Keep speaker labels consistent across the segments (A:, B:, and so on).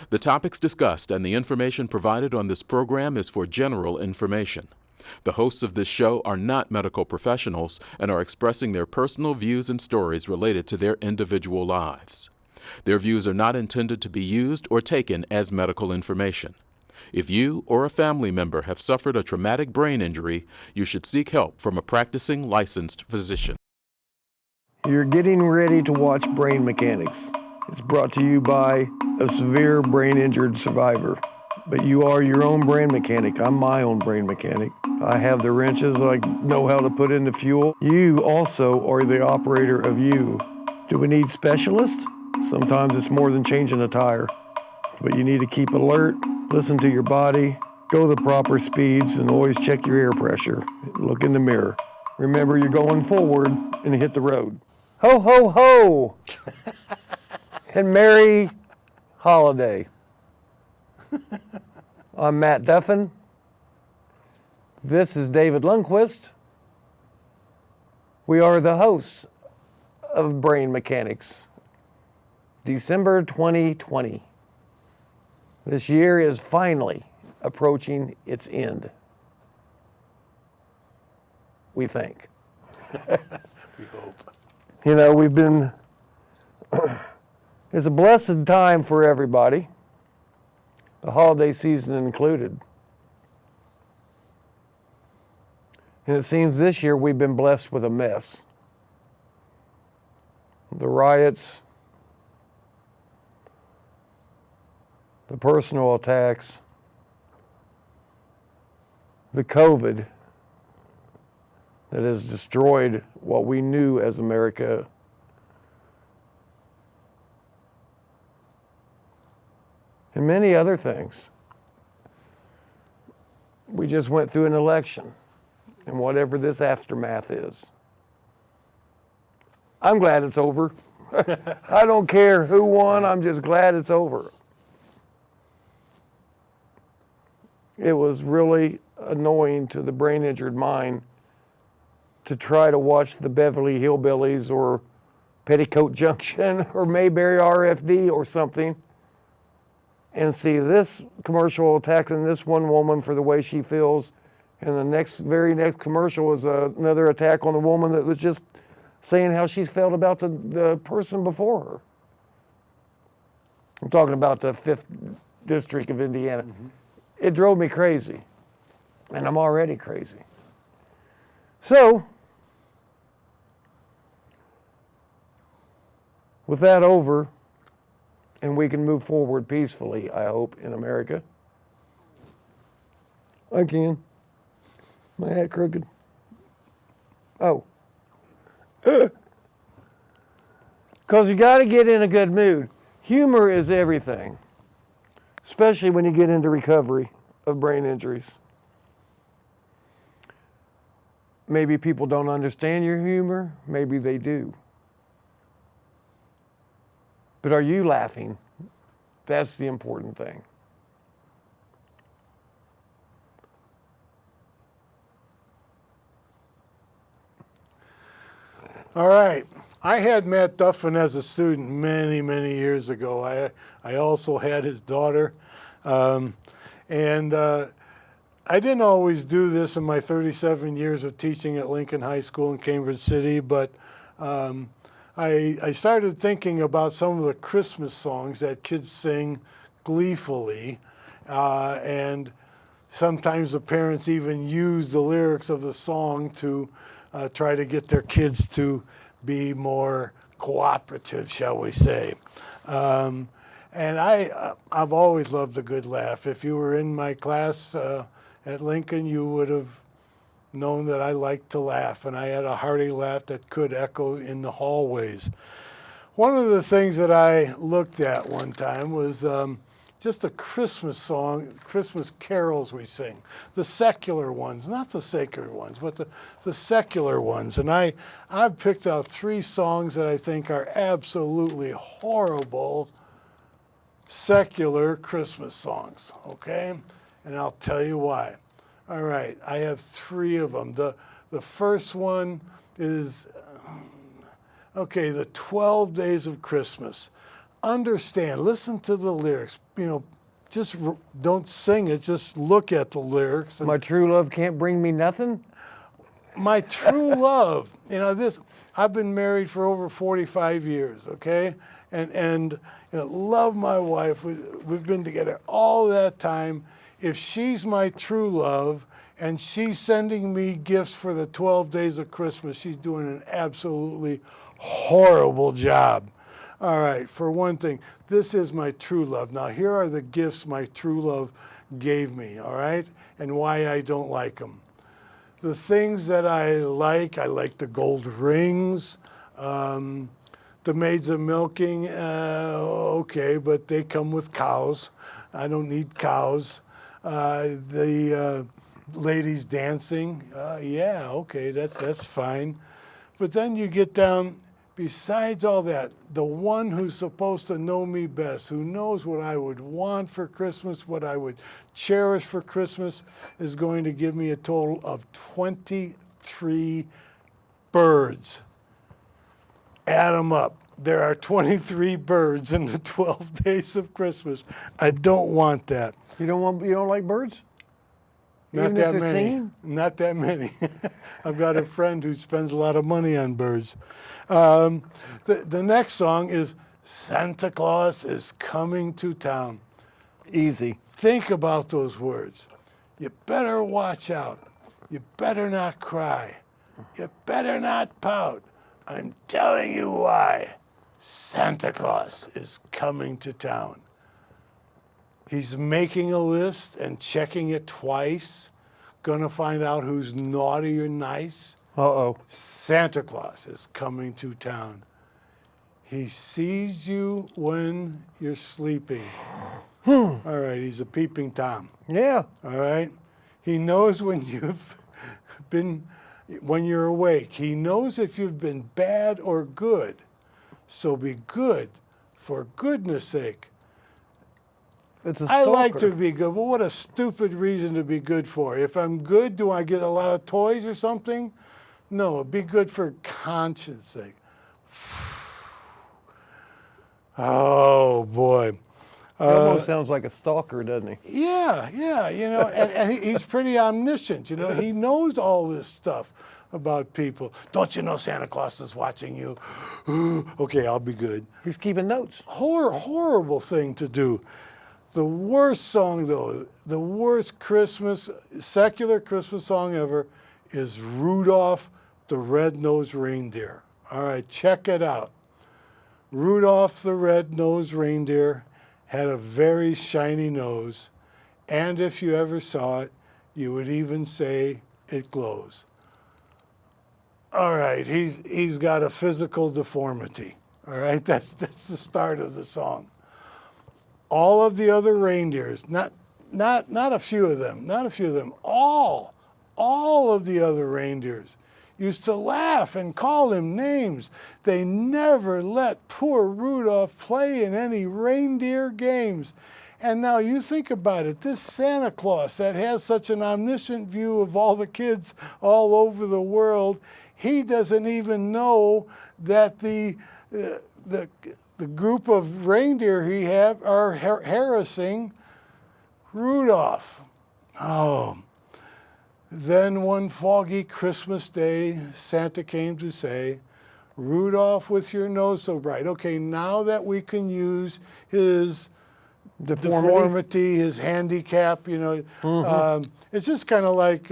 A: The topics discussed and the information provided on this program is for general information. The hosts of this show are not medical professionals and are expressing their personal views and stories related to their individual lives. Their views are not intended to be used or taken as medical information. If you or a family member have suffered a traumatic brain injury, you should seek help from a practicing licensed physician.
B: You're getting ready to watch Brain Mechanics. It's brought to you by a severe brain injured survivor. But you are your own brain mechanic. I'm my own brain mechanic. I have the wrenches. I know how to put in the fuel. You also are the operator of you. Do we need specialists? Sometimes it's more than changing a tire. But you need to keep alert, listen to your body, go the proper speeds, and always check your air pressure. Look in the mirror. Remember, you're going forward and hit the road. Ho, ho, ho! And merry holiday. I'm Matt Duffin. This is David Lundquist. We are the hosts of Brain Mechanics. December 2020. This year is finally approaching its end. We think.
C: We hope.
B: You know, we've been, it's a blessed time for everybody, the holiday season included. And it seems this year we've been blessed with a mess. The riots, the personal attacks, the COVID that has destroyed what we knew as America. And many other things. We just went through an election, and whatever this aftermath is. I'm glad it's over. I don't care who won, I'm just glad it's over. It was really annoying to the brain injured mind to try to watch the Beverly Hillbillies or Petticoat Junction or Mayberry RFD or something and see this commercial attacking this one woman for the way she feels, and the very next commercial was another attack on the woman that was just saying how she felt about the person before her. I'm talking about the 5th District of Indiana. Mm-hmm. It drove me crazy, and I'm already crazy. So, with that over, and we can move forward peacefully, I hope, in America. I can. My hat crooked. Oh. Because you got to get in a good mood. Humor is everything, especially when you get into recovery of brain injuries. Maybe people don't understand your humor. Maybe they do. But are you laughing? That's the important thing.
C: All right. I had Matt Duffin as a student many, many years ago. I also had his daughter. I didn't always do this in my 37 years of teaching at Lincoln High School in Cambridge City, but I started thinking about some of the Christmas songs that kids sing gleefully, and sometimes the parents even use the lyrics of the song to try to get their kids to be more cooperative, shall we say. And I've always loved a good laugh. If you were in my class at Lincoln, you would have known that I liked to laugh, and I had a hearty laugh that could echo in the hallways. One of the things that I looked at one time was just a Christmas song, Christmas carols we sing, the secular ones, not the sacred ones, but the secular ones. And I've picked out 3 songs that I think are absolutely horrible secular Christmas songs, okay? And I'll tell you why. All right, I have 3 of them. The first one is, okay, the 12 Days of Christmas. understand, listen to the lyrics. Just don't sing it, just look at the lyrics.
B: My true love can't bring me nothing?
C: My true love, I've been married for over 45 years, okay? And love my wife. We've been together all that time. If she's my true love and she's sending me gifts for the 12 days of Christmas, she's doing an absolutely horrible job. All right, for one thing, this is my true love. Now, here are the gifts my true love gave me, all right, and why I don't like them. The things that I like the gold rings, the maids of milking, okay, but they come with cows. I don't need cows. The ladies dancing, yeah, okay, that's fine. But then you get down, besides all that, the one who's supposed to know me best, who knows what I would want for Christmas, what I would cherish for Christmas, is going to give me a total of 23 birds. Add them up. There are 23 birds in the 12 days of Christmas. I don't want that.
B: You don't like birds?
C: Not
B: Even
C: that
B: if they're
C: many.
B: singing?
C: Not that many. I've got a friend who spends a lot of money on birds. The next song is Santa Claus is Coming to Town.
B: Easy.
C: Think about those words. You better watch out. You better not cry. You better not pout. I'm telling you why. Santa Claus is coming to town. He's making a list and checking it twice. Gonna find out who's naughty or nice.
B: Uh-oh.
C: Santa Claus is coming to town. He sees you when you're sleeping. All right, he's a peeping Tom.
B: Yeah.
C: All right? He knows when you're awake. He knows if you've been bad or good. So be good for goodness sake.
B: It's a
C: I like
B: stalker.
C: to be good, but what a stupid reason to be good for. If I'm good, do I get a lot of toys or something? No, be good for conscience sake. Oh, boy.
B: He almost sounds like a stalker, doesn't he?
C: Yeah, and he's pretty omniscient, He knows all this stuff about people. Don't you know Santa Claus is watching you? Okay, I'll be good.
B: He's keeping notes.
C: Horrible thing to do. The worst song, though, the worst secular Christmas song ever is Rudolph the Red-Nosed Reindeer. All right, check it out. Rudolph the Red-Nosed Reindeer had a very shiny nose, and if you ever saw it, you would even say it glows. All right, he's got a physical deformity. All right, that's the start of the song. All of the other reindeers, not a few of them, all of the other reindeers used to laugh and call him names. They never let poor Rudolph play in any reindeer games. And now you think about it, this Santa Claus that has such an omniscient view of all the kids all over the world, he doesn't even know that the group of reindeer he have are harassing Rudolph. Oh. Then one foggy Christmas day, Santa came to say, Rudolph, with your nose so bright. Okay, now that we can use his deformity, his handicap, it's just kind of like,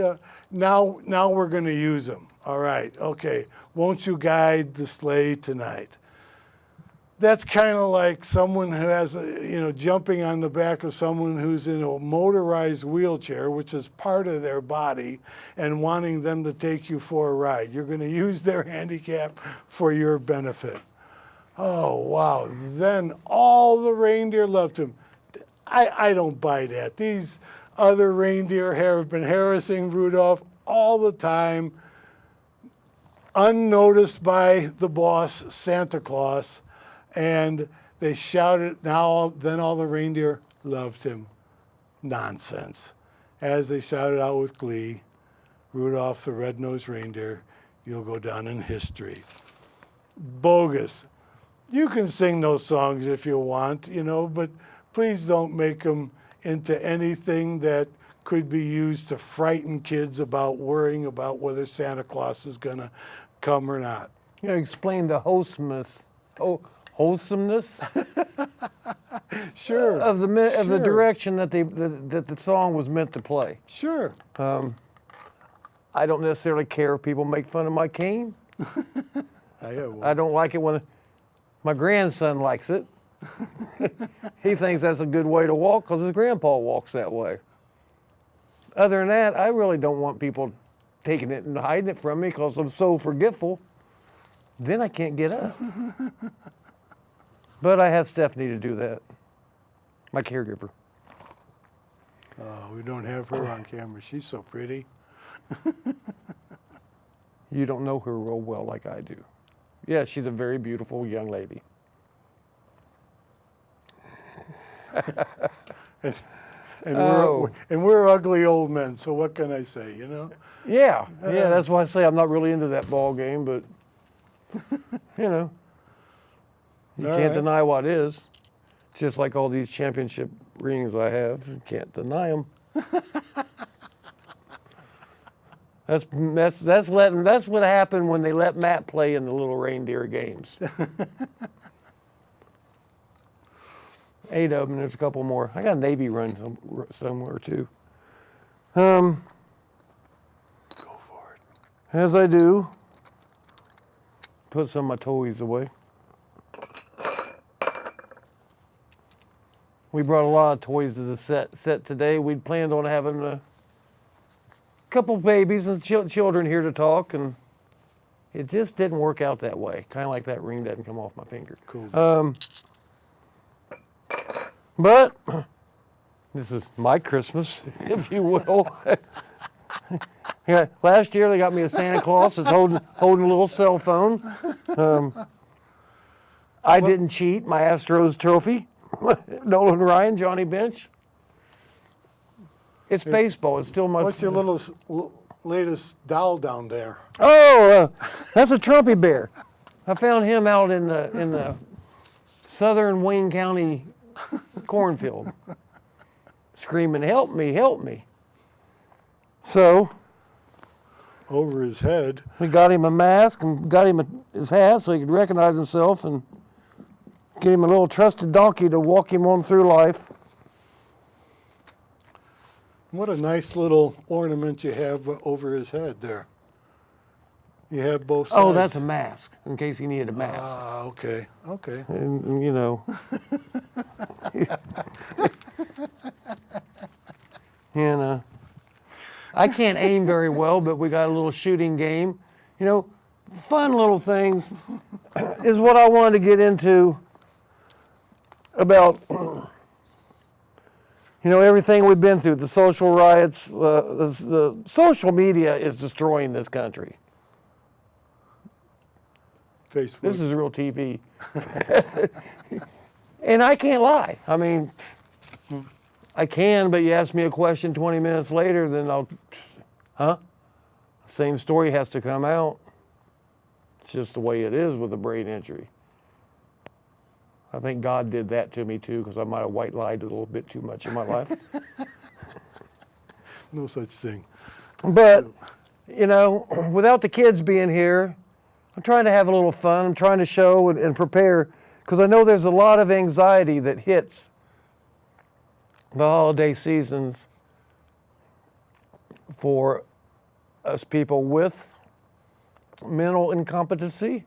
C: now we're going to use him. All right, okay, won't you guide the sleigh tonight? That's kind of like someone who has, jumping on the back of someone who's in a motorized wheelchair, which is part of their body, and wanting them to take you for a ride. You're going to use their handicap for your benefit. Oh, wow. Then all the reindeer loved him. I don't buy that. These other reindeer have been harassing Rudolph all the time, unnoticed by the boss, Santa Claus. And they shouted, then all the reindeer loved him. Nonsense. As they shouted out with glee, Rudolph the Red-Nosed Reindeer, you'll go down in history. Bogus. You can sing those songs if you want, but please don't make them into anything that could be used to frighten kids about worrying about whether Santa Claus is going to come or not.
B: Explain the wholesomeness
C: Sure.
B: of the
C: Sure.
B: direction that the song was meant to play.
C: Sure.
B: I don't necessarily care if people make fun of my cane. I don't like it when my grandson likes it. He thinks that's a good way to walk because his grandpa walks that way. Other than that, I really don't want people taking it and hiding it from me because I'm so forgetful. Then I can't get up. But I have Stephanie to do that, my caregiver.
C: We don't have her on camera. She's so pretty.
B: You don't know her real well like I do. Yeah, she's a very beautiful young lady.
C: And we're ugly old men, so what can I say,
B: Yeah, that's why I say I'm not really into that ball game, but you can't deny what is. Just like all these championship rings I have, you can't deny them. That's what happened when they let Matt play in the little reindeer games. 8 of them, there's a couple more. I got a Navy run somewhere too.
C: Go for it.
B: As I do, put some of my toys away. We brought a lot of toys to the set today. We'd planned on having a couple babies and children here to talk, and it just didn't work out that way. Kind of like that ring doesn't come off my finger.
C: Cool.
B: But this is my Christmas, if you will. Yeah, last year they got me a Santa Claus that's holding a little cell phone. I didn't cheat. My Astros trophy. Nolan Ryan, Johnny Bench. It's baseball. It's still my.
C: What's your latest doll down there?
B: Oh, that's a Trumpy bear. I found him out in the southern Wayne County cornfield, screaming, "Help me! Help me!" So
C: Over his head.
B: we got him a mask and got him his hat so he could recognize himself, and get him a little trusted donkey to walk him on through life.
C: What a nice little ornament you have over his head there. You have both sides.
B: Oh, that's a mask, in case he needed a mask.
C: Ah, okay.
B: And I can't aim very well, but we got a little shooting game. Fun little things is what I wanted to get into about, everything we've been through, the social riots. The social media is destroying this country.
C: Facebook.
B: This is real TV. And I can't lie. I mean, I can, but you ask me a question 20 minutes later, then same story has to come out. It's just the way it is with a brain injury. I think God did that to me too, because I might have white lied a little bit too much in my life.
C: No such thing.
B: But, without the kids being here, I'm trying to have a little fun. I'm trying to show and prepare, because I know there's a lot of anxiety that hits the holiday seasons for us people with mental incompetency,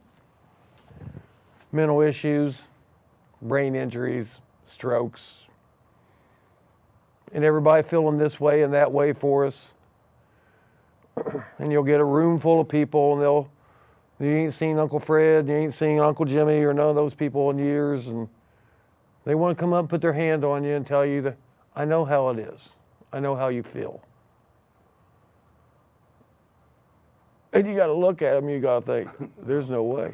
B: mental issues, brain injuries, strokes, and everybody feeling this way and that way for us. And you'll get a room full of people, and you ain't seen Uncle Fred, you ain't seen Uncle Jimmy or none of those people in years, and they want to come up and put their hand on you and tell you that, I know how it is. I know how you feel. And you got to look at them, you got to think, there's no way.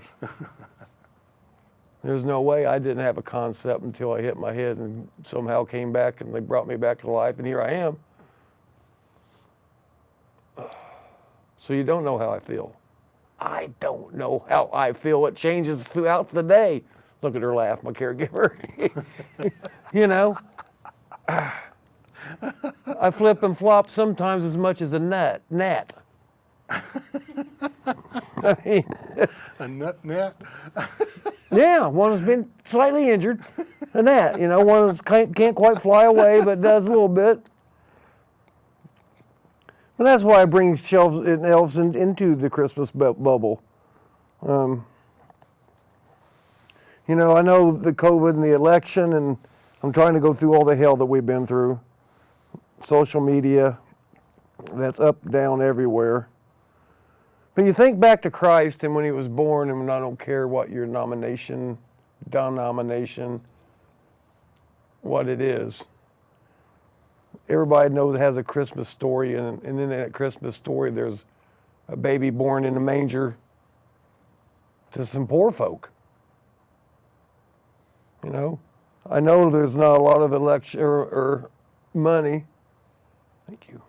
B: There's no way. I didn't have a concept until I hit my head and somehow came back and they brought me back to life, and here I am. So you don't know how I feel. I don't know how I feel. It changes throughout the day. Look at her laugh, my caregiver. You know, I flip and flop sometimes as much as a gnat. I mean,
C: A nut gnat?
B: yeah, one has been slightly injured, a gnat. You know, one that can't quite fly away, but does a little bit. And that's why I bring elves into the Christmas bubble. You know, I know the COVID and the election, and I'm trying to go through all the hell that we've been through. Social media, that's up, down, everywhere. But you think back to Christ and when he was born, and I don't care what your denomination, what it is. Everybody knows it has a Christmas story, and in that Christmas story, there's a baby born in a manger to some poor folk. You know, I know there's not a lot of election or money. Thank you.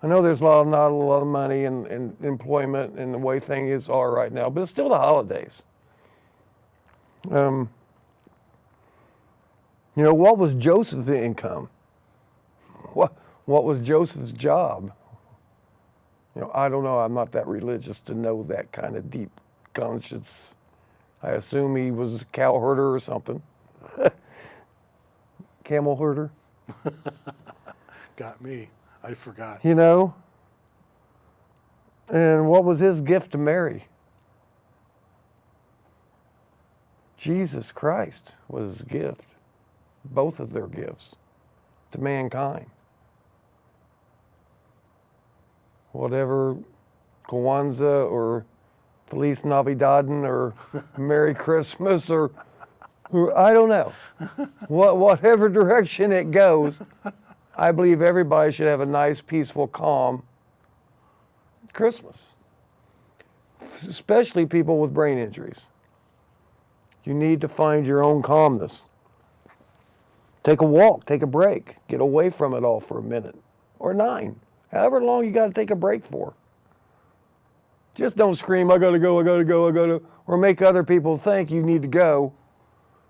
B: I know there's not a lot of money and employment and the way things are right now, but it's still the holidays. You know, what was Joseph's income? What was Joseph's job? You know, I don't know. I'm not that religious to know that kind of deep conscience. I assume he was a cow herder or something. Camel herder.
C: Got me. I forgot.
B: You know? And what was his gift to Mary? Jesus Christ was his gift. Both of their gifts to mankind. Whatever Kwanzaa or Feliz Navidad or Merry Christmas or I don't know. Whatever direction it goes, I believe everybody should have a nice, peaceful, calm Christmas. Especially people with brain injuries. You need to find your own calmness. Take a walk, take a break, get away from it all for a minute or 9. However long you got to take a break for. Just don't scream, I gotta go, or make other people think you need to go.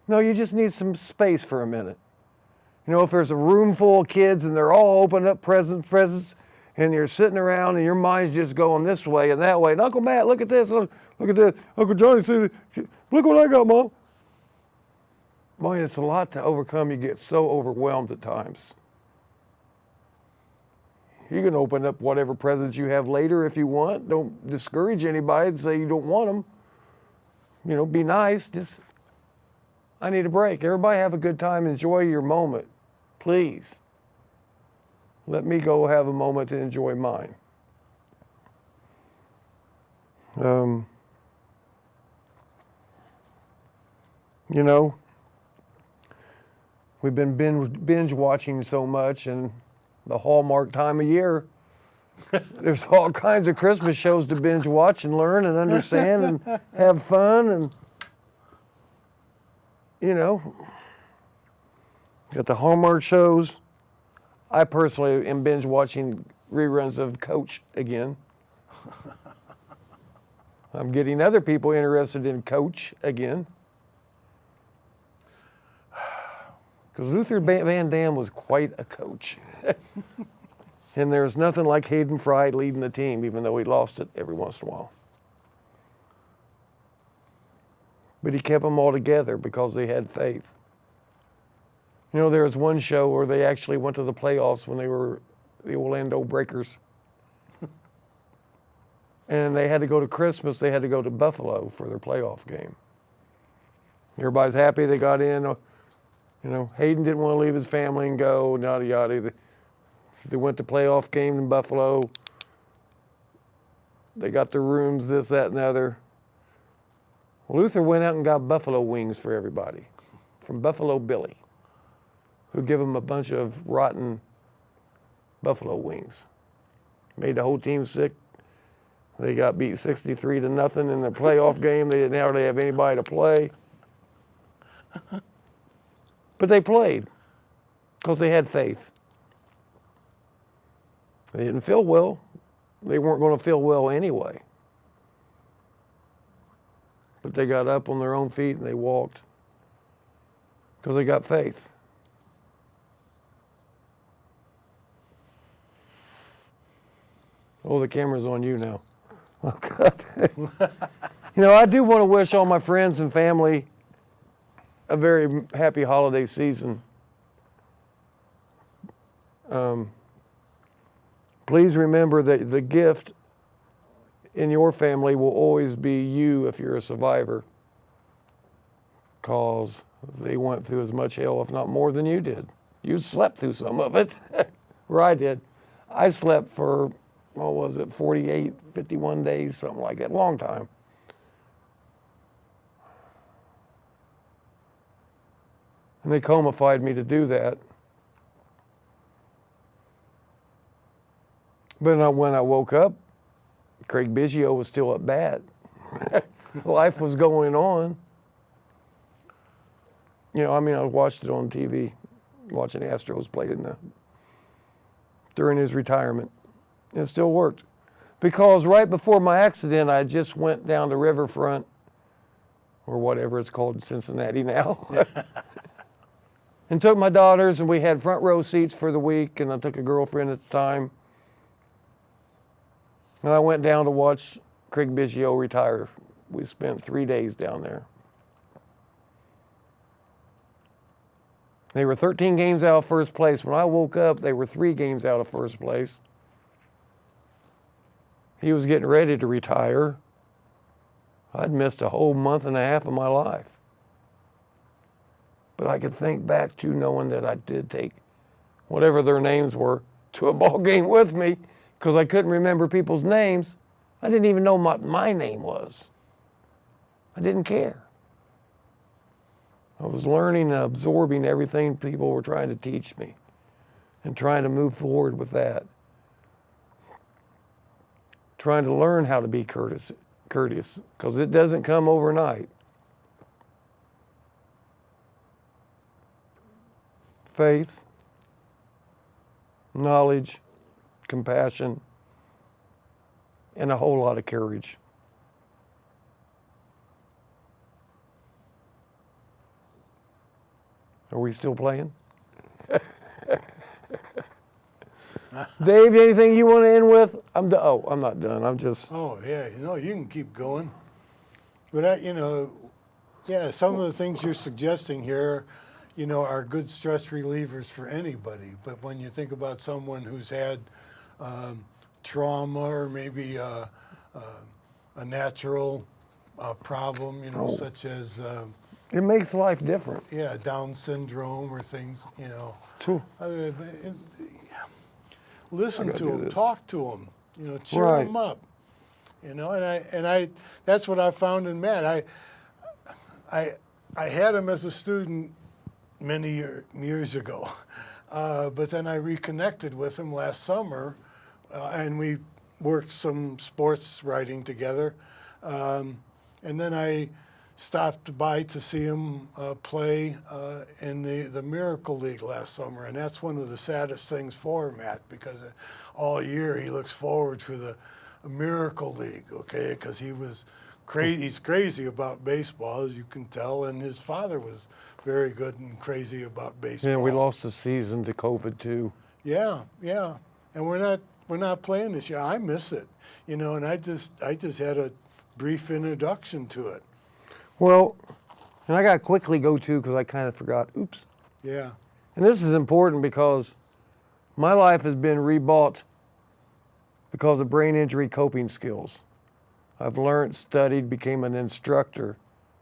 B: No, you just need some space for a minute. You know, if there's a room full of kids and they're all opening up presents, and you're sitting around and your mind's just going this way and that way, and Uncle Matt, look at this, look at this, Uncle Johnny, see, look what I got, Mom. Boy, it's a lot to overcome. You get so overwhelmed at times. You can open up whatever presents you have later if you want. Don't discourage anybody and say you don't want them. You know, be nice. Just, I need a break. Everybody have a good time. Enjoy your moment. Please. Let me go have a moment to enjoy mine. You know, we've been binge watching so much, and the Hallmark time of year, there's all kinds of Christmas shows to binge watch and learn and understand and have fun, and you know, got the Hallmark shows. I personally am binge watching reruns of Coach again. I'm getting other people interested in Coach again. Because Luther Van Dam was quite a coach. And there's nothing like Hayden Fry leading the team, even though he lost it every once in a while. But he kept them all together because they had faith. You know, there was one show where they actually went to the playoffs when they were the Orlando Breakers. And they had to go to Christmas, they had to go to Buffalo for their playoff game. Everybody's happy they got in. You know, Hayden didn't want to leave his family and go, yada, yada. They went to playoff game in Buffalo. They got their rooms, this, that, and the other. Well, Luther went out and got buffalo wings for everybody from Buffalo Billy, who gave them a bunch of rotten buffalo wings. Made the whole team sick. They got beat 63-0 in the playoff game. They didn't hardly have anybody to play. But they played because they had faith. They didn't feel well. They weren't going to feel well anyway. but they got up on their own feet and they walked because they got faith. Oh, the camera's on you now. Oh, God. You know, I do want to wish all my friends and family a very happy holiday season. Please remember that the gift in your family will always be you if you're a survivor, because they went through as much hell, if not more, than you did. You slept through some of it, or I did. I slept for, what was it, 48, 51 days, something like that, long time. And they comified me to do that. But when I woke up, Craig Biggio was still at bat. Life was going on. You know, I mean, I watched it on TV, watching the Astros play during his retirement. And it still worked. Because right before my accident, I just went down the riverfront, or whatever it's called in Cincinnati now, and took my daughters, and we had front row seats for the week, and I took a girlfriend at the time. And I went down to watch Craig Biggio retire. We spent 3 days down there. They were 13 games out of first place. When I woke up, they were 3 games out of first place. He was getting ready to retire. I'd missed a whole month and a half of my life. But I could think back to knowing that I did take whatever their names were to a ball game with me, because I couldn't remember people's names. I didn't even know what my name was. I didn't care. I was learning and absorbing everything people were trying to teach me and trying to move forward with that. Trying to learn how to be courteous, because it doesn't come overnight. Faith, knowledge, compassion, and a whole lot of courage. Are we still playing? Dave, anything you want to end with? I'm not done. I'm just.
C: Oh yeah, you can keep going. But some of the things you're suggesting here, are good stress relievers for anybody. But when you think about someone who's had trauma or maybe a natural problem, such as
B: it makes life different.
C: Yeah, Down syndrome or things,
B: True.
C: Listen to them, talk to them, cheer them up, and I that's what I found in Matt. I had him as a student many years ago, but then I reconnected with him last summer, and we worked some sports writing together, and then I stopped by to see him play in the Miracle League last summer, and that's one of the saddest things for Matt, because all year he looks forward to the Miracle League, okay, because he was crazy. He's crazy about baseball, as you can tell, and his father was very good and crazy about baseball.
B: Yeah, we lost a season to COVID too.
C: Yeah, and we're not playing this year. I miss it, and I just had a brief introduction to it.
B: Well, and I got to quickly go to, because I kind of forgot. Oops.
C: Yeah.
B: And this is important because my life has been rebought because of brain injury coping skills. I've learned, studied, became an instructor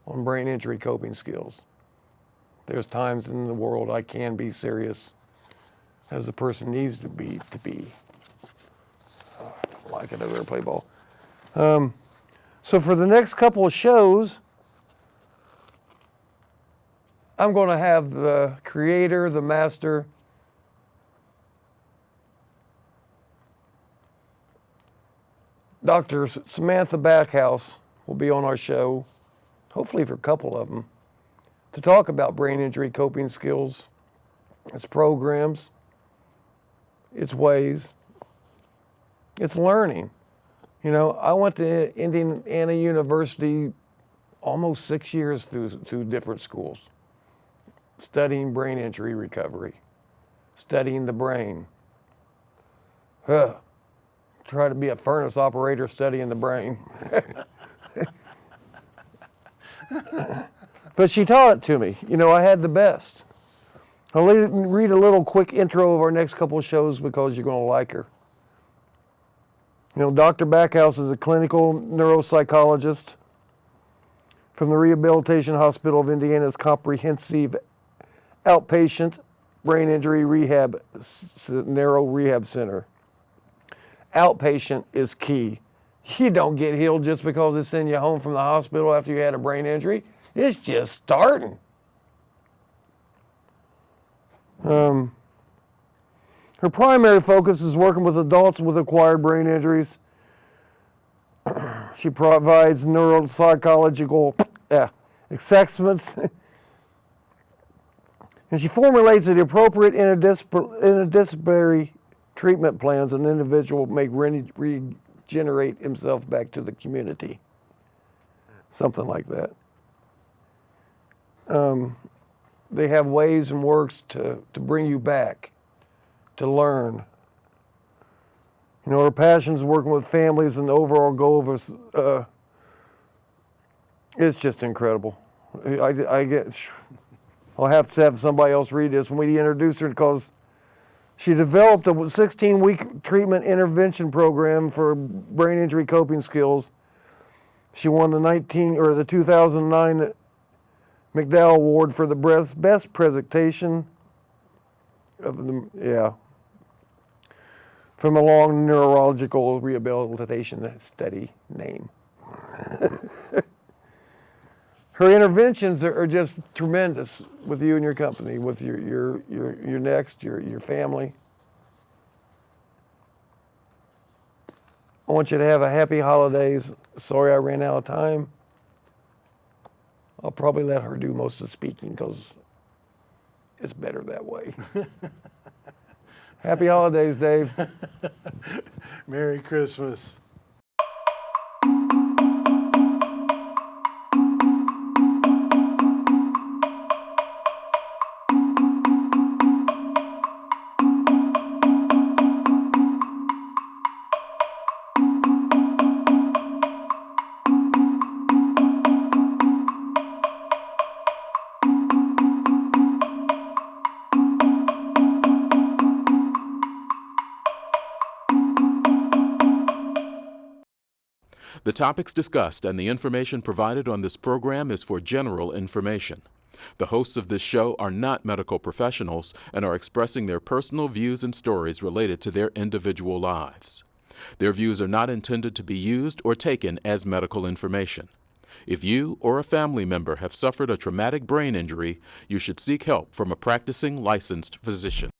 B: on brain injury coping skills. There's times in the world I can be serious as the person needs to be. Like it over there, play ball. So for the next couple of shows, I'm going to have the creator, the master, Dr. Samantha Backhouse will be on our show, hopefully for a couple of them, to talk about brain injury coping skills, its programs, its ways, its learning. I went to Indiana University almost 6 years through different schools, studying brain injury recovery, studying the brain. Try to be a furnace operator studying the brain. But she taught it to me. You know, I had the best. I'll read a little quick intro of our next couple of shows because you're going to like her. You know, Dr. Backhouse is a clinical neuropsychologist from the Rehabilitation Hospital of Indiana's Comprehensive Outpatient Brain Injury Rehab Neuro Rehab Center. Outpatient is key. You don't get healed just because they send you home from the hospital after you had a brain injury. It's just starting. Her primary focus is working with adults with acquired brain injuries. She provides neuropsychological assessments, and she formulates the appropriate interdisciplinary treatment plans an individual may regenerate himself back to the community. Something like that. They have ways and works to bring you back, to learn. You know, her passion is working with families, and the overall goal of us, it's just incredible. I'll have to have somebody else read this when we introduce her, because she developed a 16-week treatment intervention program for brain injury coping skills. She won the 2009 McDowell Award for the best presentation of from a long neurological rehabilitation study name. Her interventions are just tremendous with you and your company, with your family. I want you to have a happy holidays. Sorry I ran out of time. I'll probably let her do most of the speaking because it's better that way. Happy holidays, Dave.
C: Merry Christmas.
A: The topics discussed and the information provided on this program is for general information. The hosts of this show are not medical professionals and are expressing their personal views and stories related to their individual lives. Their views are not intended to be used or taken as medical information. If you or a family member have suffered a traumatic brain injury, you should seek help from a practicing licensed physician.